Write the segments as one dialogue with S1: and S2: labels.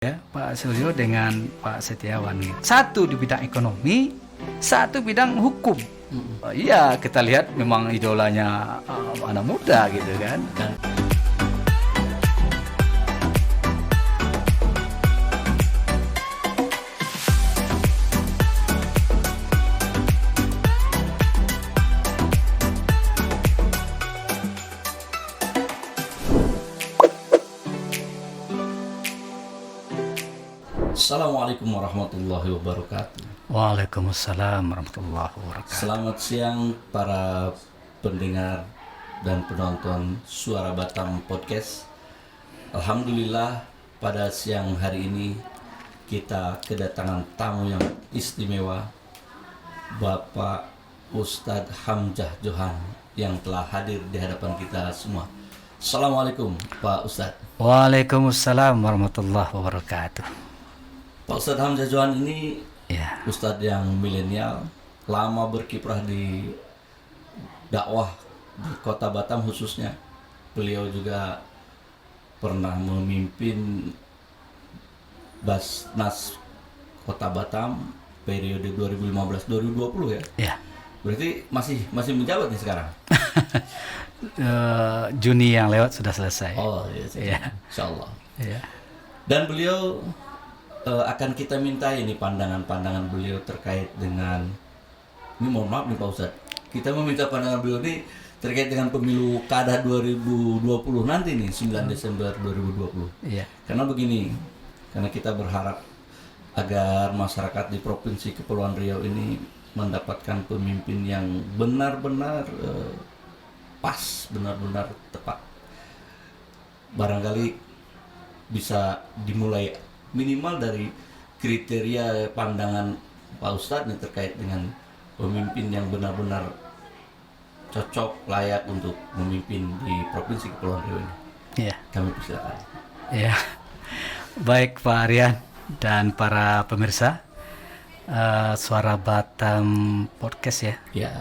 S1: ya, Pak Suryo dengan Pak Setiawan. Satu di bidang ekonomi, satu bidang hukum. Iya, kita lihat memang idolanya anak muda gitu kan.
S2: Assalamualaikum warahmatullahi wabarakatuh.
S1: Waalaikumsalam warahmatullahi wabarakatuh.
S2: Selamat siang para pendengar dan penonton Suara Batam Podcast. Alhamdulillah pada siang hari ini kita kedatangan tamu yang istimewa, Bapak Ustadz Hamzah Johan yang telah hadir di hadapan kita semua. Assalamualaikum Pak Ustadz.
S1: Waalaikumsalam warahmatullahi wabarakatuh.
S2: Pak Ustadz Hamzah Johan ini
S1: Ya,
S2: Ustadz yang milenial, lama berkiprah di dakwah di Kota Batam khususnya. Beliau juga pernah memimpin Basnas Kota Batam periode 2015-2020 ya.
S1: ya.
S2: Berarti masih menjabat nih sekarang.
S1: Juni yang lewat sudah selesai.
S2: Oh iya,
S1: Ya.
S2: Insya Allah.
S1: Ya.
S2: Dan beliau akan kita minta ini pandangan-pandangan beliau terkait dengan, ini mohon maaf nih Pak Ustadz, kita meminta pandangan beliau ini terkait dengan pemilu kada 2020 nanti nih 9 Desember 2020.
S1: Iya.
S2: Karena begini, karena kita berharap agar masyarakat di Provinsi Kepulauan Riau ini mendapatkan pemimpin yang benar-benar pas, benar-benar tepat. Barangkali bisa dimulai minimal dari kriteria pandangan Pak Ustadz nih terkait dengan pemimpin yang benar-benar cocok, layak untuk memimpin di Provinsi Kepulauan Riau ini.
S1: Iya.
S2: Kami persilakan.
S1: Ya, baik Pak Aryan dan para pemirsa Suara Batam Podcast ya.
S2: Ya,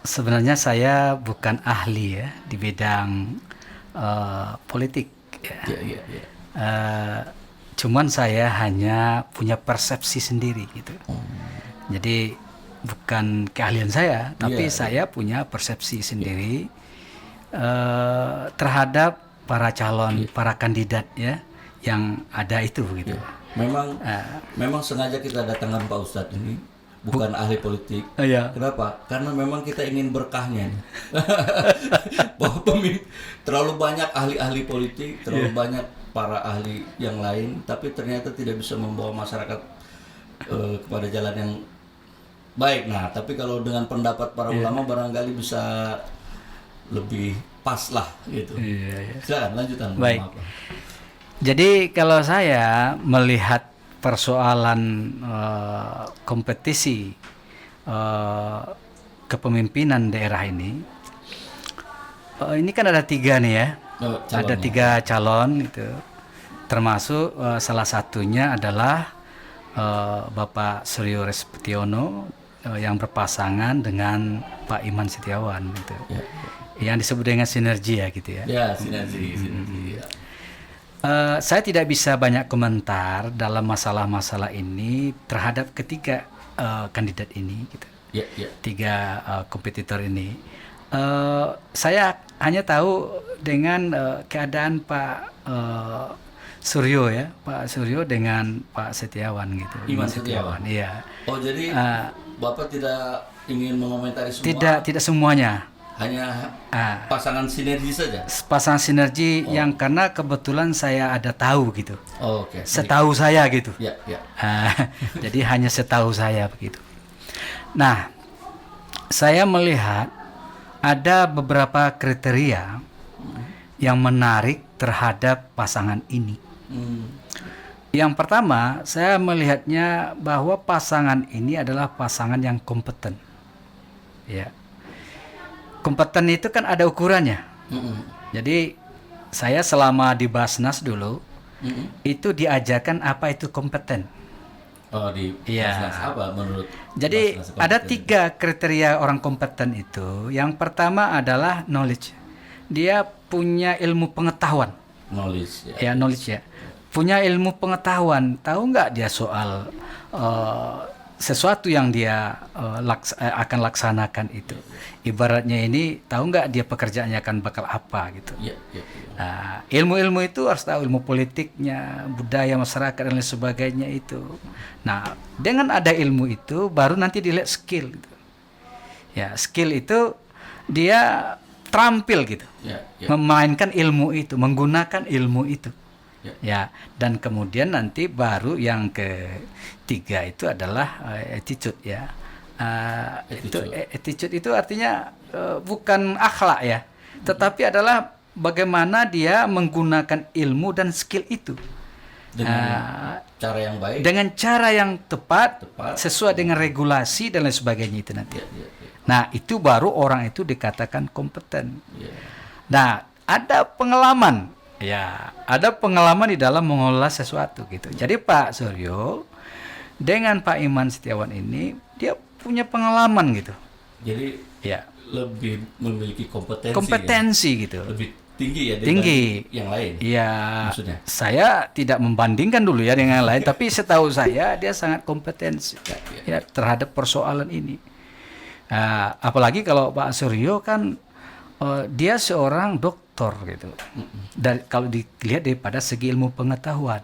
S1: Sebenarnya saya bukan ahli ya di bidang politik. Ya.
S2: ya.
S1: Cuman saya hanya punya persepsi sendiri gitu. Jadi bukan keahlian saya, tapi
S2: Iya,
S1: saya punya persepsi sendiri terhadap para calon, para kandidat ya yang ada itu gitu.
S2: Memang sengaja kita datangkan Pak Ustadz ini bukan ahli politik.
S1: Iya.
S2: Kenapa? Karena memang kita ingin berkahnya nih. Bahwa terlalu banyak ahli-ahli politik, terlalu banyak para ahli yang lain, tapi ternyata tidak bisa membawa masyarakat kepada jalan yang baik. Nah, tapi kalau dengan pendapat para ulama barangkali bisa lebih pas lah gitu.
S1: Iya.
S2: Silakan lanjutan.
S1: Baik. Jadi kalau saya melihat persoalan kompetisi kepemimpinan daerah ini kan ada tiga nih ya. Ada tiga calon itu, termasuk salah satunya adalah Bapak Suryo Respetiono yang berpasangan dengan Pak Iman Setiawan gitu, yang disebut dengan sinergi ya gitu ya.
S2: Ya, sinergi. Ya.
S1: Saya tidak bisa banyak komentar dalam masalah-masalah ini terhadap ketiga kandidat ini gitu.
S2: Ya.
S1: Tiga kompetitor ini. Saya hanya tahu dengan keadaan Pak Suryo ya, Pak Suryo dengan Pak Setiawan gitu.
S2: Iman Setiawan.
S1: Iya.
S2: Oh, jadi Bapak tidak ingin mengomentari semua?
S1: Tidak semuanya.
S2: Hanya pasangan sinergi saja?
S1: Pasangan sinergi yang karena kebetulan saya ada tahu gitu.
S2: Oh, oke.
S1: Setahu saya gitu.
S2: Ya.
S1: Jadi hanya setahu saya begitu. Nah, saya melihat ada beberapa kriteria yang menarik terhadap pasangan ini. Yang pertama, saya melihatnya bahwa pasangan ini adalah pasangan yang kompeten. Ya. Kompeten itu kan ada ukurannya. Jadi saya selama di Basnas dulu itu diajarkan apa itu kompeten.
S2: Oh, di
S1: Iya.
S2: Basnas apa menurut?
S1: Jadi
S2: Basnas
S1: ada
S2: kompeten?
S1: 3 kriteria orang kompeten itu. Yang pertama adalah knowledge. Dia punya ilmu pengetahuan.
S2: Knowledge ya.
S1: Ya, knowledge ya. punya ilmu pengetahuan, tahu nggak dia soal sesuatu yang dia akan laksanakan itu. Ibaratnya ini tahu nggak dia pekerjaannya akan bakal apa gitu. Nah, ilmu-ilmu itu harus tahu ilmu politiknya, budaya masyarakat dan lain sebagainya itu. Nah, dengan ada ilmu itu baru nanti dilihat skill gitu. Ya, skill itu dia terampil gitu. Memainkan ilmu itu, menggunakan ilmu itu. Ya, dan kemudian nanti baru yang ketiga itu adalah attitude ya. Attitude itu artinya bukan akhlak ya, tetapi adalah bagaimana dia menggunakan ilmu dan skill itu
S2: dengan cara yang baik,
S1: dengan cara yang tepat sesuai dengan regulasi dan lain sebagainya itu nanti. Nah, itu baru orang itu dikatakan kompeten. Nah, ada pengalaman. Ya, ada pengalaman di dalam mengelola sesuatu gitu. Jadi Pak Suryo dengan Pak Iman Setiawan ini dia punya pengalaman gitu.
S2: Jadi
S1: ya
S2: lebih memiliki
S1: kompetensi ya? Gitu.
S2: Lebih tinggi ya
S1: tinggi
S2: yang lain.
S1: Ya, maksudnya. Saya tidak membandingkan dulu ya dengan yang lain, tapi setahu saya dia sangat kompetensi ya terhadap persoalan ini. Apalagi kalau Pak Suryo kan dia seorang dokter gitu. Dan kalau dilihat daripada segi ilmu pengetahuan,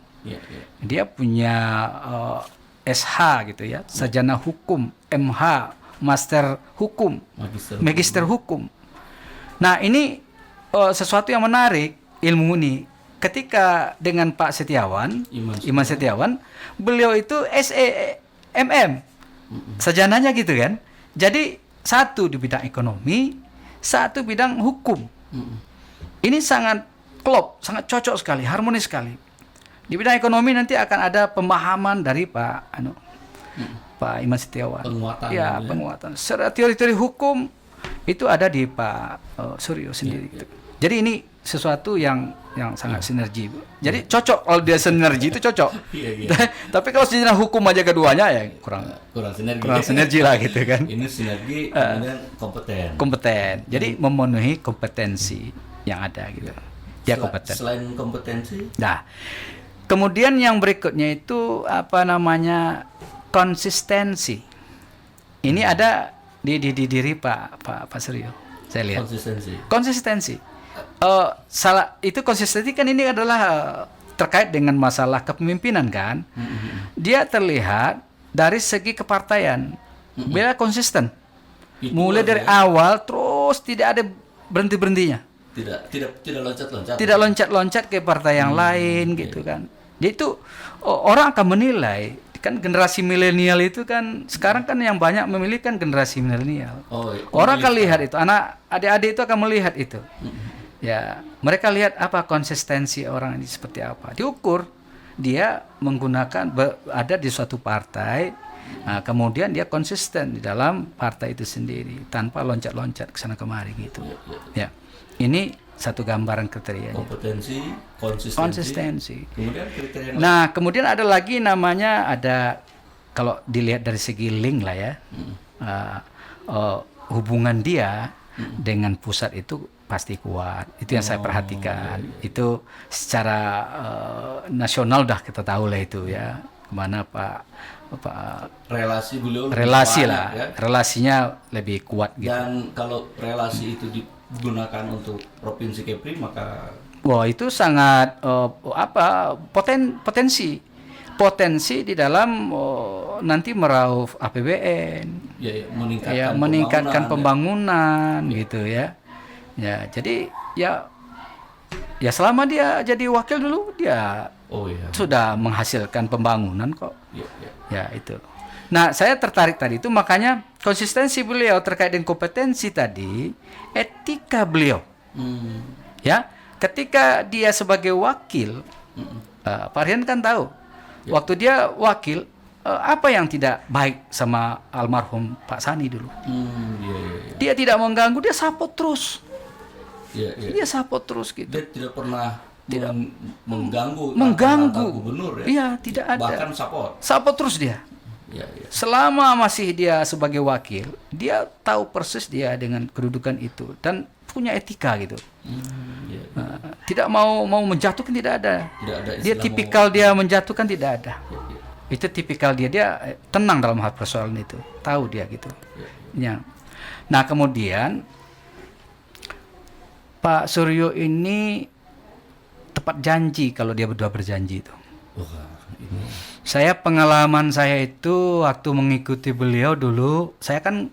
S1: dia punya SH gitu ya, sarjana hukum, MH, master hukum, magister hukum. Nah, ini sesuatu yang menarik ilmu ini. Ketika dengan Pak Setiawan, Iman Setiawan, beliau itu SEMM, sarjananya gitu kan. Jadi satu di bidang ekonomi, satu bidang hukum. Ini sangat klop, sangat cocok sekali, harmonis sekali. Di bidang ekonomi nanti akan ada pemahaman dari Pak Iman Setiawan. Penguatan. Secara teori-teori hukum itu ada di Pak Suryo sendiri. Gitu. Jadi ini sesuatu yang sangat sinergi. Jadi cocok kalau dia sinergi itu cocok. Tapi kalau sejenis hukum aja keduanya ya kurang sinergi lah gitu kan.
S2: Ini sinergi kemudian
S1: kompeten. Jadi memenuhi kompetensi yang ada gitu. Dia kompeten.
S2: Selain kompetensi.
S1: Nah, kemudian yang berikutnya itu konsistensi. Ini ada di diri Pak Suryo. Saya lihat. Konsistensi. Konsistensi kan ini adalah terkait dengan masalah kepemimpinan kan. Dia terlihat dari segi kepartaian. Beliau konsisten. Mulai dari awal terus tidak ada berhenti-berhentinya. Tidak loncat-loncat ke partai yang lain gitu kan. Jadi itu orang akan menilai kan generasi milenial itu kan sekarang kan yang banyak memilih kan generasi milenial. Orang akan lihat itu, adik-adik itu akan melihat itu. Ya, mereka lihat apa konsistensi orang ini seperti apa. Diukur dia menggunakan ada di suatu partai. Nah, kemudian dia konsisten di dalam partai itu sendiri tanpa loncat-loncat ke sana kemari gitu. Ya. Ini satu gambaran kriterianya.
S2: Kompetensi, konsistensi. Kemudian kriteria.
S1: Nah, kemudian ada lagi namanya kalau dilihat dari segi link lah ya. Hubungan dia dengan pusat itu pasti kuat. Itu yang saya perhatikan. Itu secara nasional dah kita tahu lah itu ya. Kemana
S2: relasi beliau
S1: lah ya? Relasinya lebih kuat gitu.
S2: Dan kalau relasi itu digunakan untuk provinsi Kepri maka
S1: itu sangat potensi di dalam nanti meraup APBN meningkatkan pembangunan gitu ya. Ya, jadi ya selama dia jadi wakil dulu dia sudah menghasilkan pembangunan kok. Ya itu. Nah, saya tertarik tadi itu makanya konsistensi beliau terkait dengan kompetensi tadi, etika beliau. Ya, ketika dia sebagai wakil, Pak Rian kan tahu, waktu dia wakil, apa yang tidak baik sama almarhum Pak Sani dulu. Dia tidak mengganggu, dia support terus. Dia support terus gitu.
S2: Dia tidak pernah mengganggu gubernur ya.
S1: Iya, tidak ada.
S2: Bahkan
S1: support terus dia. Selama masih dia sebagai wakil, dia tahu persis dia dengan kedudukan itu dan punya etika gitu.
S2: Iya.
S1: Tidak mau menjatuhkan, tidak ada.
S2: Tidak ada
S1: Dia
S2: istilah
S1: tipikal dia menjatuhkan, tidak ada.
S2: Iya, iya.
S1: Itu tipikal dia tenang dalam hal persoalan itu, tahu dia gitu. Ya. Nah kemudian Pak Suryo ini tepat janji kalau dia berdua berjanji itu.
S2: Wah, ini.
S1: Saya pengalaman saya itu waktu mengikuti beliau dulu, saya kan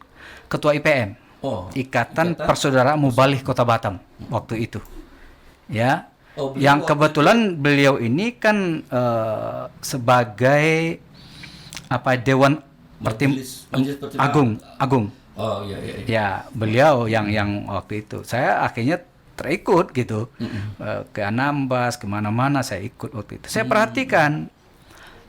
S1: ketua IPM, Ikatan Persaudaraan Muballigh Kota Batam waktu itu. Ya. Yang kebetulan beliau ini kan sebagai Dewan Agung.
S2: Oh iya.
S1: Ya, beliau yang waktu itu. Saya akhirnya terikut gitu. Ke Anambas, kemana-mana saya ikut waktu itu. Saya perhatikan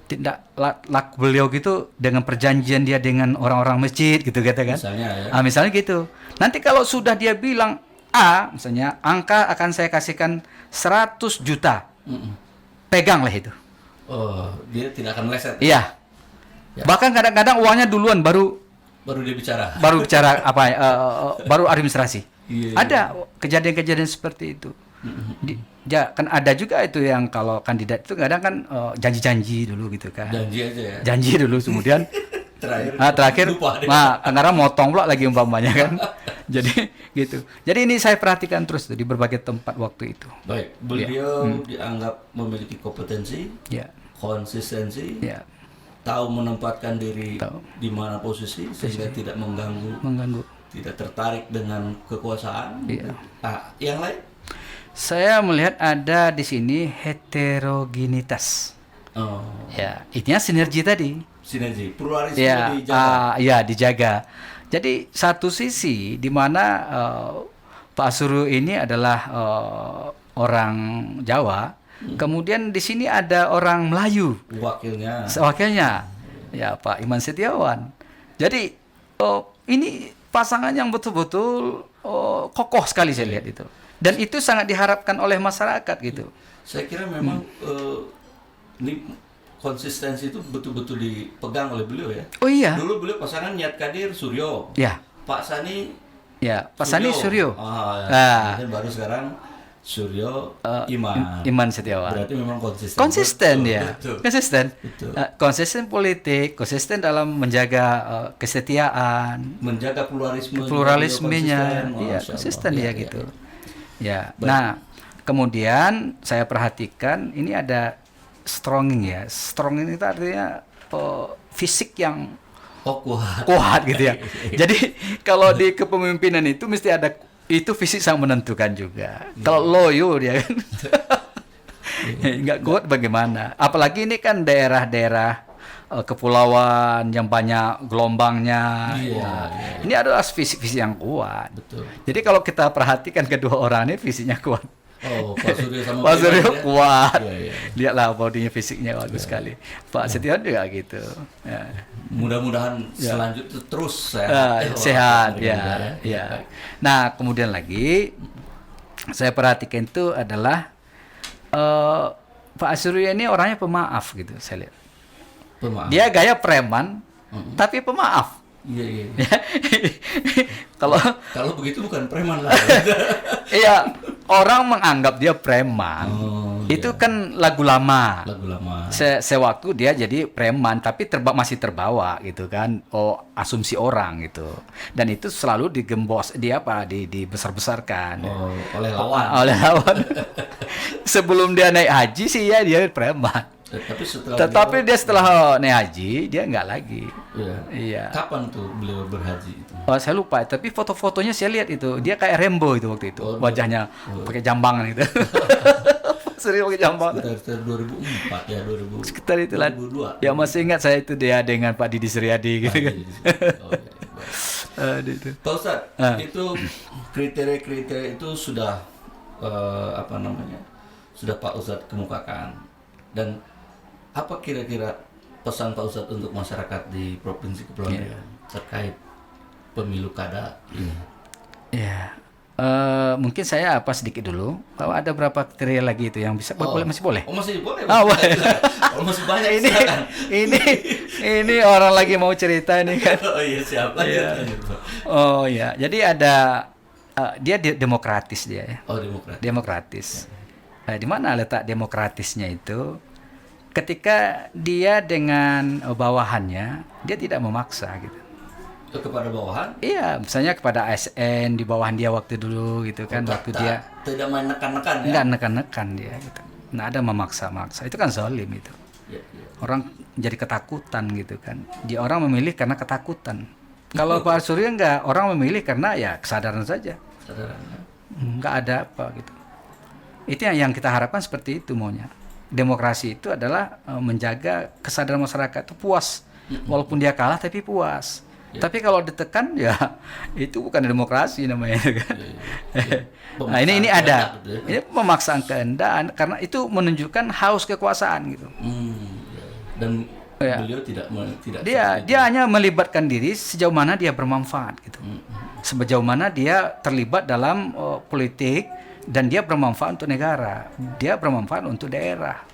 S1: tindak laku beliau gitu dengan perjanjian dia dengan orang-orang masjid gitu kan.
S2: Misalnya ya.
S1: Misalnya gitu. Nanti kalau sudah dia bilang A, misalnya angka akan saya kasihkan 100 juta. Peganglah itu.
S2: Oh, dia tidak akan meleset.
S1: Iya. Ya. Bahkan kadang-kadang uangnya duluan baru
S2: dia bicara.
S1: Baru bicara baru administrasi.
S2: Iya.
S1: Ada kejadian-kejadian seperti itu. Kan ada juga itu yang kalau kandidat itu kadang kan janji-janji dulu gitu kan.
S2: Janji aja ya.
S1: Janji dulu kemudian terakhir kadang motong pula lagi umpamanya kan. Jadi gitu. Jadi ini saya perhatikan terus di berbagai tempat waktu itu.
S2: Baik, beliau dianggap memiliki kompetensi, konsistensi, tahu menempatkan diri di mana posisi sehingga tidak mengganggu, tidak tertarik dengan kekuasaan. Yang lain?
S1: Saya melihat ada di sini heterogenitas. Ya, intinya sinergi tadi.
S2: Sinergi, pluralisme dijaga.
S1: Dijaga. Jadi satu sisi di mana Pak Suryo ini adalah orang Jawa, kemudian di sini ada orang Melayu. Wakilnya, ya Pak Iman Setiawan. Jadi ini pasangan yang betul-betul kokoh sekali saya lihat itu. Dan itu sangat diharapkan oleh masyarakat gitu.
S2: Saya kira memang ini konsistensi itu betul-betul dipegang oleh beliau ya.
S1: Oh iya.
S2: Dulu beliau pasangan Niat Kadir Suryo.
S1: Ya.
S2: Pak Sani.
S1: Ya, Pak Sani Suryo.
S2: Dan baru sekarang Suryo
S1: Iman Setiawan.
S2: Berarti memang konsisten.
S1: Konsisten dia.
S2: Betul.
S1: Konsisten.
S2: Betul.
S1: Konsisten politik, konsisten dalam menjaga kesetiaan,
S2: menjaga
S1: pluralismenya. Iya, konsisten dia gitu. Ya. Nah, kemudian saya perhatikan ini ada stronging ya. Stronging itu artinya fisik yang kuat gitu ya. Jadi kalau di kepemimpinan itu mesti ada itu fisik sangat menentukan juga. Kalau loyo dia kan nggak kuat bagaimana? Apalagi ini kan daerah-daerah kepulauan yang banyak gelombangnya. Ini adalah fisik-fisik yang kuat.
S2: Betul.
S1: Jadi kalau kita perhatikan kedua orang ini fisiknya kuat.
S2: Pak Suryo sama
S1: Pak Suryo kuat.
S2: Lihatlah
S1: bodinya, fisiknya bagus sekali. Pak Setiawan juga gitu. Ya.
S2: Mudah-mudahan selanjutnya terus
S1: sehat. Ya. Nah, kemudian lagi saya perhatikan itu adalah Pak Suryo ini orangnya pemaaf gitu saya lihat. Dia gaya preman, tapi pemaaf.
S2: Iya.
S1: Kalau
S2: begitu bukan preman lah.
S1: Iya, orang menganggap dia preman. Itu kan lagu lama. Sewaktu dia jadi preman, tapi masih terbawa gitu kan. Asumsi orang gitu. Dan itu selalu digembos, dibesar-besarkan.
S2: Oleh lawan.
S1: Sebelum dia naik haji sih ya dia preman. Tetapi dia setelah naik haji dia nggak lagi. Iya.
S2: Kapan tuh beliau berhaji itu?
S1: Saya lupa. Tapi foto-fotonya saya lihat itu dia kayak Rambo itu waktu itu. Wajahnya pakai jambangan gitu. Sering pakai jambangan.
S2: Sekitar 2004 ya 2000.
S1: Sekitar itulah. 2002. Ya masih ingat saya itu dia dengan Pak Didi Suryadi gitu kan.
S2: Pak Ustadz, itu kriteria-kriteria itu sudah sudah Pak Ustadz kemukakan. Dan apa kira-kira pesan Pak Ustadz untuk masyarakat di Provinsi Kepulauan Riau terkait pemilu kada ini?
S1: Ya, mungkin saya sedikit dulu. Kalau ada berapa kriteria lagi itu yang bisa masih boleh?
S2: Masih boleh.
S1: Boleh.
S2: Masih banyak
S1: ini orang lagi mau cerita ini kan.
S2: Siapa?
S1: Jadi ada dia demokratis dia ya.
S2: Oh, demokrat.
S1: Demokratis. Di mana letak demokratisnya itu? Ketika dia dengan bawahannya, dia tidak memaksa gitu.
S2: Kepada bawahan?
S1: Iya, misalnya kepada ASN di bawahan dia waktu dulu gitu kan, waktu dia
S2: tidak menekan-nekan ya.
S1: enggak nekan-nekan dia gitu. Nggak ada memaksa-maksa. Itu kan zalim itu.
S2: Ya.
S1: Orang jadi ketakutan gitu kan. Dia orang memilih karena ketakutan. Kalau Pak Surya enggak, orang memilih karena ya kesadaran saja.
S2: Kesadaran.
S1: Enggak ada apa gitu. Itu yang kita harapkan seperti itu maunya. Demokrasi itu adalah menjaga kesadaran masyarakat itu puas. Walaupun dia kalah tapi puas. Ya. Tapi kalau ditekan ya itu bukan demokrasi namanya kan. Ya. Nah, ini ada. Ini pemaksaan kehendak karena itu menunjukkan haus kekuasaan gitu.
S2: Dan
S1: ya.
S2: Beliau tidak
S1: dia hanya melibatkan diri sejauh mana dia bermanfaat gitu. Sejauh mana dia terlibat dalam politik dan dia bermanfaat untuk negara. Dia bermanfaat untuk daerah.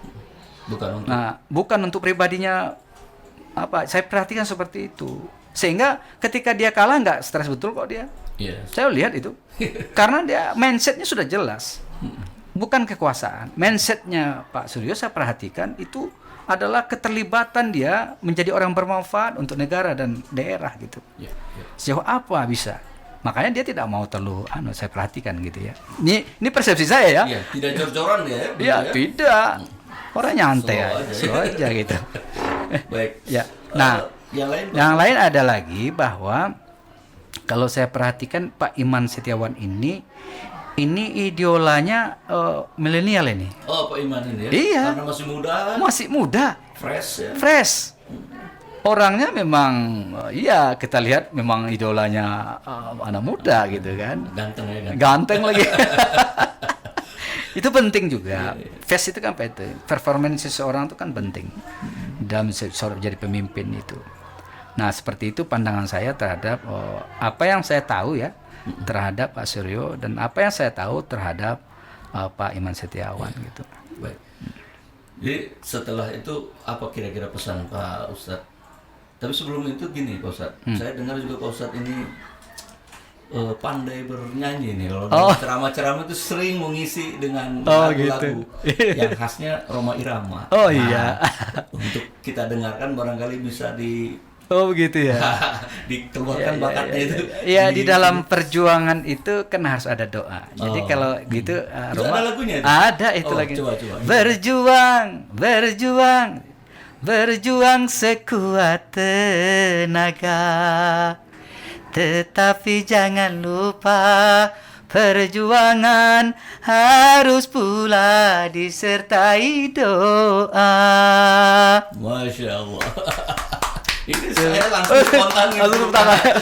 S1: Bukan untuk pribadinya apa. Saya perhatikan seperti itu. Sehingga ketika dia kalah nggak stres betul kok dia.
S2: Yeah.
S1: Saya lihat itu. Karena dia mindsetnya sudah jelas. Bukan kekuasaan. Mindsetnya Pak Suryo saya perhatikan itu adalah keterlibatan dia menjadi orang bermanfaat untuk negara dan daerah gitu.
S2: Yeah.
S1: Sejauh apa bisa? Makanya dia tidak mau terlalu saya perhatikan gitu ya. Ini persepsi saya ya.
S2: Yeah, tidak jor-joran ya.
S1: Ya, tidak. Orang nyantai slow aja gitu.
S2: Baik.
S1: Ya. Nah, yang lain ada lagi bahwa kalau saya perhatikan Pak Iman Setiawan ini idolanya milenial ini.
S2: Oh, Pak Iman ini ya?
S1: Iya.
S2: Karena masih muda.
S1: Fresh ya.
S2: Fresh.
S1: Orangnya memang kita lihat memang idolanya anak muda gitu kan.
S2: Ganteng ya.
S1: Ganteng lagi. Itu penting juga. Face itu kan apa itu? Performance seseorang itu kan penting dalam seorang jadi pemimpin itu. Nah, seperti itu pandangan saya terhadap apa yang saya tahu ya terhadap Pak Suryo dan apa yang saya tahu terhadap Pak Iman Setiawan gitu.
S2: Baik. Jadi setelah itu apa kira-kira pesan Pak Ustadz? Tapi sebelum itu gini Pak Ustadz, saya dengar juga Pak Ustadz ini pandai bernyanyi nih. Kalau ceramah-ceramah itu sering mengisi dengan lagu-lagu yang khasnya Rhoma Irama.
S1: Oh iya.
S2: Untuk kita dengarkan barangkali bisa
S1: begitu ya.
S2: dikeluarkan bakatnya itu.
S1: Iya, di dalam perjuangan itu kan harus ada doa. Jadi kalau gitu
S2: Rhoma ada lagunya itu?
S1: Ada itu lagi.
S2: Coba.
S1: Berjuang sekuat tenaga. Tetapi jangan lupa perjuangan harus pula disertai doa.
S2: Masya Allah. Ini saya langsung spontan
S1: langsung tangan.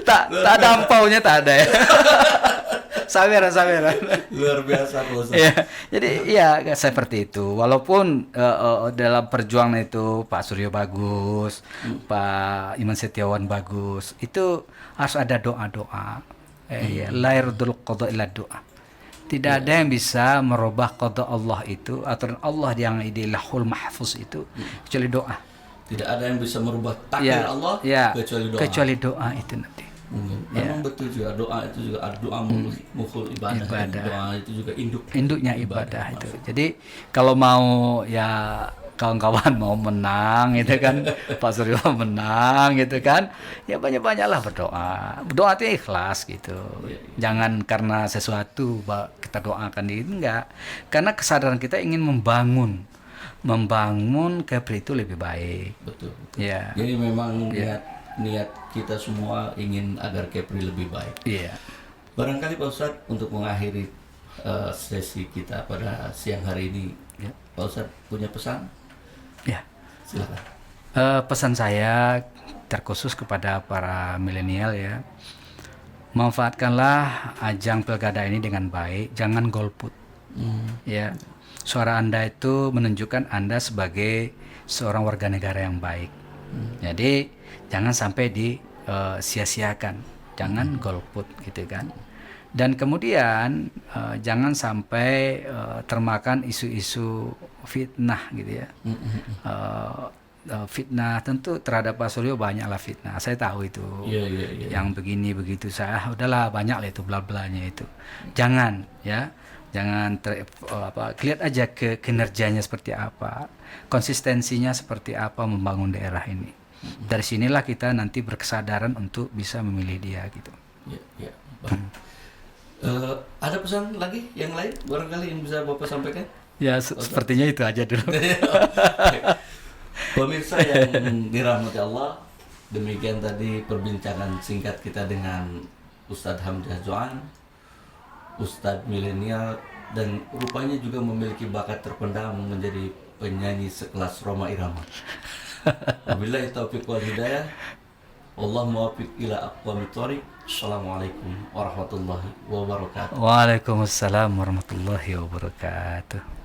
S1: Tak ada ampaunya, tak ada ya. Saweran.
S2: Luar biasa Pak Ustadz.
S1: Ya, jadi ya seperti itu. Walaupun dalam perjuangan itu Pak Suryo bagus, Pak Iman Setiawan bagus, itu harus ada doa-doa. La yardul qada illa doa. Tidak ada yang bisa merubah qada Allah itu, aturan Allah yang di Lauhul Mahfuz itu kecuali doa.
S2: Tidak ada yang bisa merubah takdir Allah kecuali doa.
S1: Kecuali doa itu nanti.
S2: Memang betul juga doa itu juga doa mukhul ibadah. Doa itu juga induknya
S1: ibadah itu. Jadi kalau mau ya kawan-kawan mau menang gitu kan, Pak Suryo menang gitu kan, ya banyak-banyaklah berdoa. Berdoa itu ikhlas gitu. Jangan karena sesuatu kita doakan itu enggak. Karena kesadaran kita ingin membangun Kepri itu lebih baik.
S2: Betul.
S1: Ya.
S2: Jadi memang niat kita semua ingin agar Kepri lebih baik.
S1: Iya.
S2: Barangkali Pak Ustadz untuk mengakhiri sesi kita pada siang hari ini, Pak Ustadz punya pesan?
S1: Ya.
S2: Silakan.
S1: Pesan saya terkhusus kepada para milenial ya. Manfaatkanlah ajang pilkada ini dengan baik, jangan golput. Ya. Suara Anda itu menunjukkan Anda sebagai seorang warga negara yang baik. Jadi jangan sampai disia-siakan, jangan golput gitu kan. Dan kemudian jangan sampai termakan isu-isu fitnah gitu ya. fitnah tentu terhadap Pak Suryo banyaklah fitnah. Saya tahu itu.
S2: Iya, iya, iya.
S1: Yang begini begitu saya udahlah banyak lah itu bla-blanya itu. Jangan ya. Jangan lihat aja ke kinerjanya seperti apa, konsistensinya seperti apa membangun daerah ini. Dari sinilah kita nanti berkesadaran untuk bisa memilih dia gitu.
S2: Ya, ya. Ada pesan lagi yang lain barangkali yang bisa Bapak sampaikan?
S1: Ya sepertinya itu aja dulu.
S2: Pemirsa yang dirahmati Allah, demikian tadi perbincangan singkat kita dengan Ustadz Hamzah Joan, Ustadz milenial, dan rupanya juga memiliki bakat terpendam menjadi penyanyi sekelas Rhoma Irama. Wabillahi taufiq wal hidayah. Allah muwaffiq ila aqwamit thoriq. Assalamualaikum warahmatullahi wabarakatuh.
S1: Waalaikumsalam warahmatullahi wabarakatuh.